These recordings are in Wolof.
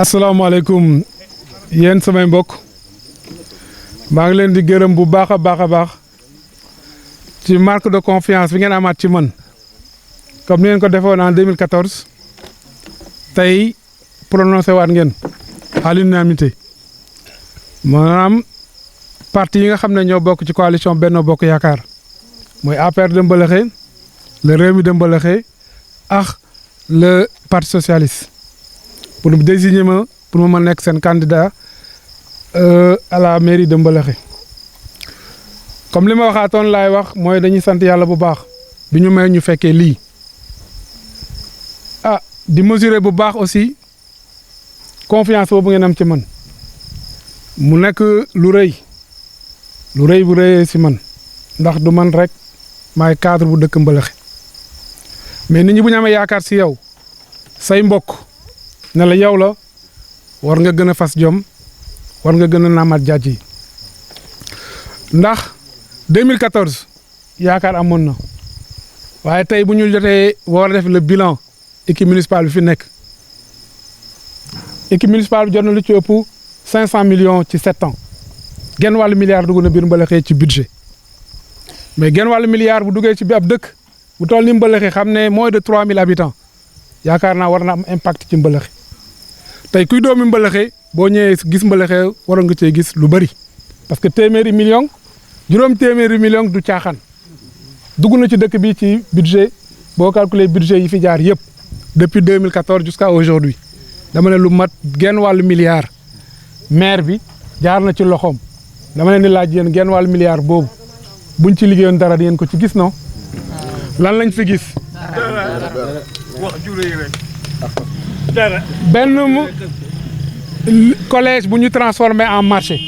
asalaamaaleykum yéen samay mbokk maa ngi leen di gërëm bu baax a baax ci marque de confiance bi ngeen amaat ci man comme ni ngeen ko defoon en 2014 tey prononcé waat ngeen à l'unanimité maanaam parti yi nga xam ne ñoo bokk ci coalition Benno Bokk Yaakaar mooy APR de Mbeuleukhe le Rewmi de Mbeuleukhe ak le parti socialiste pour désigner ma pour ma nekk seen candidat à la mairie de Mbeuleukhe comme li ma waxaatoon laay wax mooy dañuy sant yàlla bu baax bi ñu may ñu fekkee lii di mesurer bu baax aussi confiance boobu ngeen am ci man mu nekk lu rëy bu rëyee si man ndax du man rek maay cadre bu dëkk Mbeuleukhe mais nit ñi bu ñu amee yaakaar si yow say mbokk ne la yow la war nga gën a fas jom war nga gën a naamaat jaaj yi ndax 2014 yaakaar amoon na waaye tey bu ñu jotee war a def le bilan équipe municipale bi fi nekk équipe municipale bi jot na lu ci ëpp 500 millions ci 7 ans genn wàllu milliard dugg na biir Mbeuleukhe ci budget mais genn wàllu milliard bu duggee ci bi ab dëkk bu toll ni Mbeuleukhe xam ne moins de 3000 habitants yaakaar naa war na am impact ci Mbeuleukhe tey kuy doomi Mbeuleukhe boo ñëwee gis Mbeuleukhe waroon nga cee gis lu bëri parce que téeméeri million juróom téeméeri million du caaxaan dugg na ci dëkk bi ci budget boo calculer budget yi fi jaar yëpp depuis 2014 jusqu'à aujourd'hui dama ne lu mat genn wàllu milliard maire bi jaar na ci loxoom dama leen di laaj yéen genn wàllu milliard boobu buñ ci liggéeyoon dara di ngeen ko ci gis non lan lañ fi gis wax juré rek benn collège bu ñu transformé en marché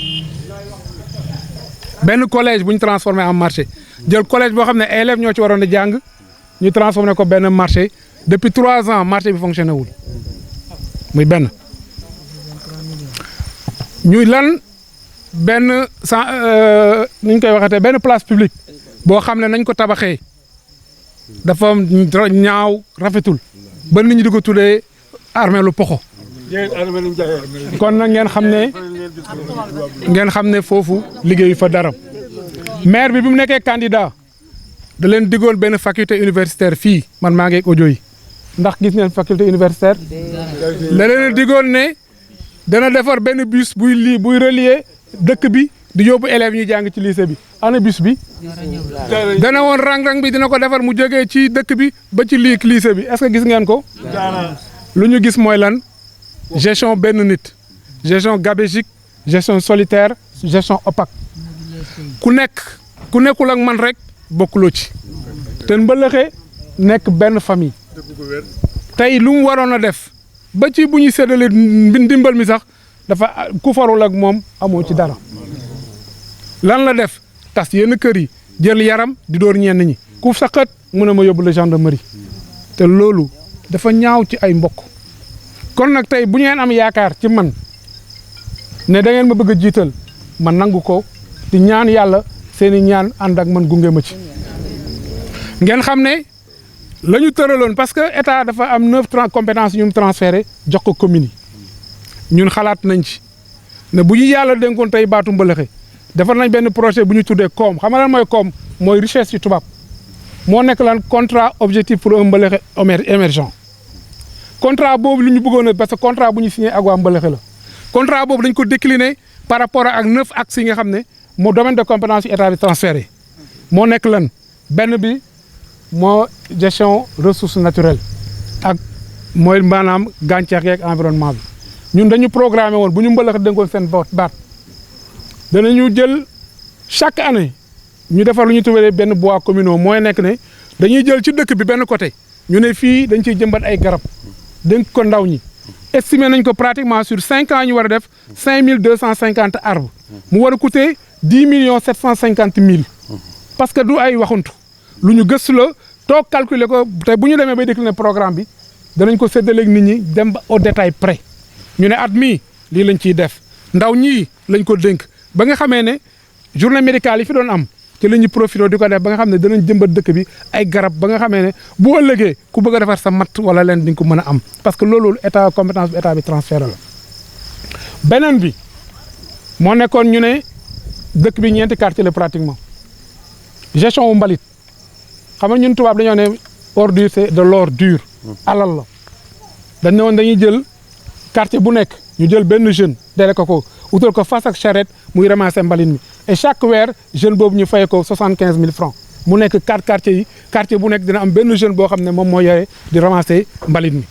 benn collège bu ñu transformé en marché jël collège boo xam ne élèves ñoo ci waroon a jàng ñu transformé ko benn marché depuis 3 ans marché bi fonctionné wul muy benn ñuy lan benn nu ñu koy waxatee benn place publique boo xam ne nañ ko tabaxee dafa ñaaw rafetul ba nit ñi di ko tuddee armée lu poxo kon nag ngeen xam ne foofu liggéeyu fa dara maire bi mu nekkee candidat da leen diggoon benn faculté universitaire fii man maa ngi ak audio yi ndax gis ngeen faculté universitaire da leen diggoon ne dana defar benn bus buy relier dëkk bi di yóbbu élèves ñu jàng ci lycée bi ana bus bi dana woon rang-rang bi dina ko defar mu jógee ci dëkk bi ba ci lycée bi est-ce que gis ngeen ko lu ñu gis mooy lan gestion benn nit gestion gabégique gestion solitaire gestion opaque ku nekkul ak man rek bokkuloo ci te Mbeuleukhe nekk benn famille tey lu mu waroon a def ba ci bu ñuy séddale ndimbal mi sax dafa ku farul ak moom amoo ci dara lan la def tas yenn kër yi jël yaram di door ñenn ñi ku saqat mu ne ma yóbbu la gendarmerie te loolu dafa ñaaw ci ay mbokk kon nag tey bu ngeen am yaakaar ci man ne da ngeen ma bëgg a jiital man nangu ko di ñaan yàlla seeni ñaan ànd ak man gunge ma ci ngeen xam ne la ñu tëraloon parce que état dafa am 9 compétences yu mu transféré jox ko commune yi ñun xalaat nañ ci ne bu ñu yàlla dénkoon tey baatu Mbeuleukhe defar nañ benn projet bu ñu tuddee koom xam nga lan mooy koom mooy richesse ci tubaab moo nekk lan contrat objectif pour un Mbeuleukhe émergent contrat boobu lu ñu bëggoon parce que contrat bu ñu signé ak waa Mbeuleukhe la contrat boobu dañ ko décliner par rapport ak 9 axes yi nga xam ne moo domaine de compétence yu état bi transféré moo nekk lan benn bi moo gestion ressources naturelles ak mooy maanaam gàncax yeeg environnement bi ñun dañu programmé woon bu ñu Mbeuleukhe dénkoon seen baat danañu jël chaque année ñu defar lu ñu tuddee benn bois communaux mooy nekk ne dañuy jël ci dëkk bi benn côté ñu ne fii dañ ciy jëmbat ay garab dénk ko ndaw ñi estimé nañ ko pratiquement sur 5 ans ñu war a def 5250 arbres mu war a coûter 10 750 000 parce que du ay waxuntu lu ñu gëstu la toog calculer ko te bu ñu demee bay décliner programme bi danañ ko séddaleeg nit ñi dem ba au détail près ñu ne at mii lii lañ ciy def ndaw ñii lañ ko dénk ba nga xamee ne journée médicale yi fi doon am ci la ñuy profité di ko def ba nga xam ne danañ jëmbat dëkk bi ay garab ba nga xamee ne bu ëllëgee ku bëgg a defar sa matt wala leen di nga ko mën a am parce que loolu état compétence bi état bi transféré la beneen bi moo nekkoon ñu ne dëkk bi ñeenti quartier la pratiquement gestion wu mbalit xam nga ñun tubaab dañoo ne ordure c'est de l'ordure alal la dañ ne woon dañuy jël quartier bu nekk ñu jël benn jeune dele ko utal ko fas ak charrette muy ramasser mbalit mi et chaque weer jeune boobu ñu fay ko 75 000 francs mu nekk 4 quartiers yi quartier bu nekk dina am benn jeune boo xam ne moom moo yore di ramasser mbalit mi.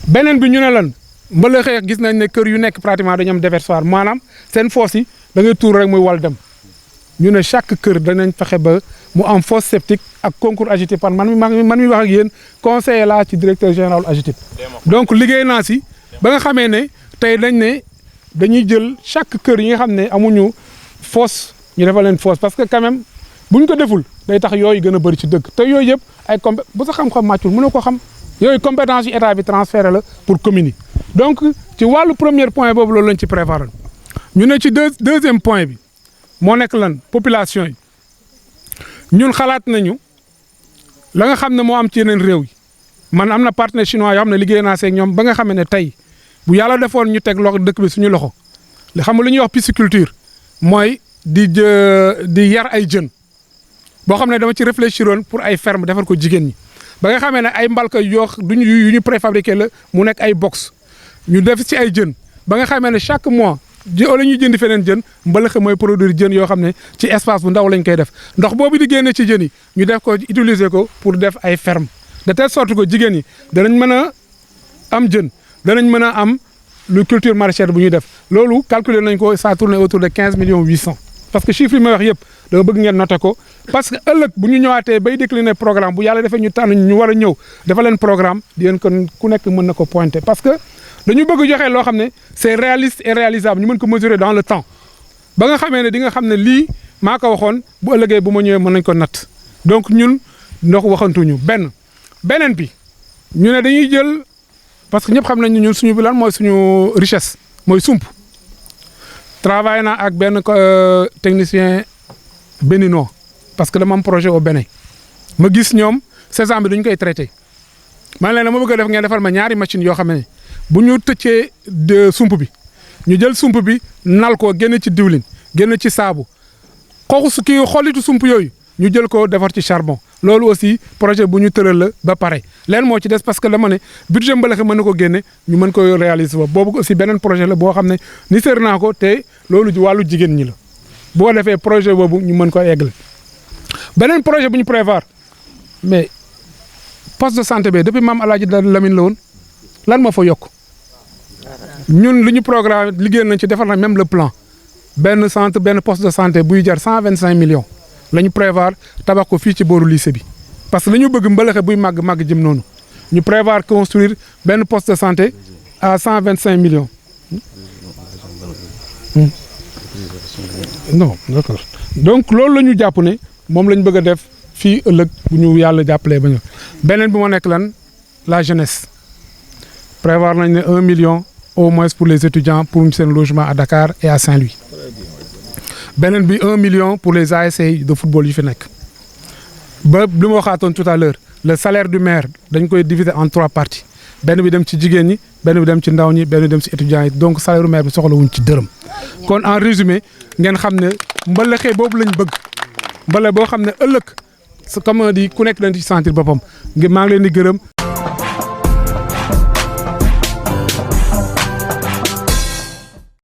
beneen bi ñu ne lan mbalaxee gis nañ ne kër yu nekk pratiquement dañu am déversoir maanaam seen fosse yi da ngay tuur rek muy wal dem ñu ne chaque kër danañ fexe ba mu am fosse septique ak concours AGETIP par man mi wax ak yéen conseiller laa ci directeur général AGETIP. donc liggéey naa si ba nga xamee ne tey dañ ne dañuy jël chaque kër yi nga xam ne amuñu fosse ñu defal leen fosse parce que quand même buñ ko deful day tax yooyu gën a bëri ci dëkk te yooyu yëpp ay bu sa xam-xam màccul mënoo ko xam yooyu compétence yu état bi transféré la pour commune yi donc ci wàllu premier point boobu loolu lañ ci prévoir ñu ne ci deuxième point bi moo nekk lan population yi ñun xalaat nañu la nga xam ne moo am ci yeneen réew yi man am na partenaire chinois yoo xam ne liggéey naa seeg ñoom ba nga xam ne tey bu yàlla defoon ñu teg loxo dëkk bi suñu loxo li xam nga lu ñuy wax pisciculture mooy di yar ay jën boo xam ne dama ci réfléchir woon pour ay ferme defar ko jigéen ñi ba nga xamee ne ay mbalka yu ñu préfabriqué la mu nekk ay box ñu def ci ay jën ba nga xamee ne chaque mois wala ñuy jëndi feneen jën mbalax mooy produire jën yoo xam ne ci espace bu ndaw lañ koy def ndox boobu di génne ci jën yi ñu def ko utiliser ko pour def ay ferme de telle sorte que jigéen ñi danañ mën a am jën danañ mën a am lu culture maraîchère bu ñuy def loolu calculer nañ ko ça tourne autour de 15 millions 800 parce que chiffre yi may wax yëpp dama bëgg ngeen noter ko parce que ëllëg bu ñu ñëwaatee bay décliner programme bu yàlla defee ñu tànn ñu war a ñëw dafa leen programme di leen kon ku nekk mën na ko pointer parce que dañu bëgg joxe loo xam ne c'est réaliste et réalisable ñu mën ko mesurer dans le temps ba nga xamee ne di nga xam ne lii maa ko waxoon bu ëllëgee bu ma ñëwee mën nañ ko natt donc ñun ndox waxantuñu beneen bi ñu ne dañuy jël parce que ñëpp xam nañ ne ñun suñu bi lan mooy suñu richesse mooy sump travaillé naa ak benn technicien béninois parce que dama am projet au Bénin ma gis ñoom saison bi duñ koy traité man leen ma bëgg a def ngeen defal ma ñaari machine yoo xam ne bu ñu tëccee sump bi ñu jël sump bi nal ko génn ci diwlin génn ci saabu xooxu kii xollitu sump yooyu ñu jël ko defar ci charbon loolu aussi projet bu ñu tëral la ba pare leen moo ci des parce que dama ne budget mbalax mën na ko génne ñu mën ko réaliser ba boobu aussi beneen projet la boo xam ne ni sër naa ko te loolu wàllu jigéen ñi la boo defee projet boobu ñu mën ko eggle beneen projet bu ñu prévoir mais poste de santé bi depuis maam Alaaji Lamine la woon lan moo fa yokk ñun lu ñu programme liggéey nañ ci defar na même le plan benn centre benn poste de santé buy jar 125 millions la ñu prévoir tabax ko fii ci booru lycée bi parce que li ñu bëgg mbalaxe buy màgg jëm noonu ñu prévoir construire benn poste de santé à 125 millions. non d'accord donc loolu la ñu jàpp ne moom la ñu bëgg a def fii ëllëg bu ñu yàlla jàppalee ba ñu beneen bi moo nekk lan la jeunesse prévoir nañ ne 1 million au moins pour les étudiants pour seen logement à Dakar et à Saint-Louis. beneen bi 1 million pour les ASC de football yi fi nekk ba li ma waxaatoon tout à l'heure le salaire du maire dañ koy diviser en 3 parties benn bi dem ci jigéen ñi benn bi dem ci ndaw ñi benn bi dem ci étudiants yi donc salaire du maire bi soxlawuñ ci dërëm kon en résumé ngeen xam ne mbalaxee boobu lañ bëgg mbala boo xam ne ëllëg comme di ku nekk dañ ci sentir boppam maa ngi leen di gërëm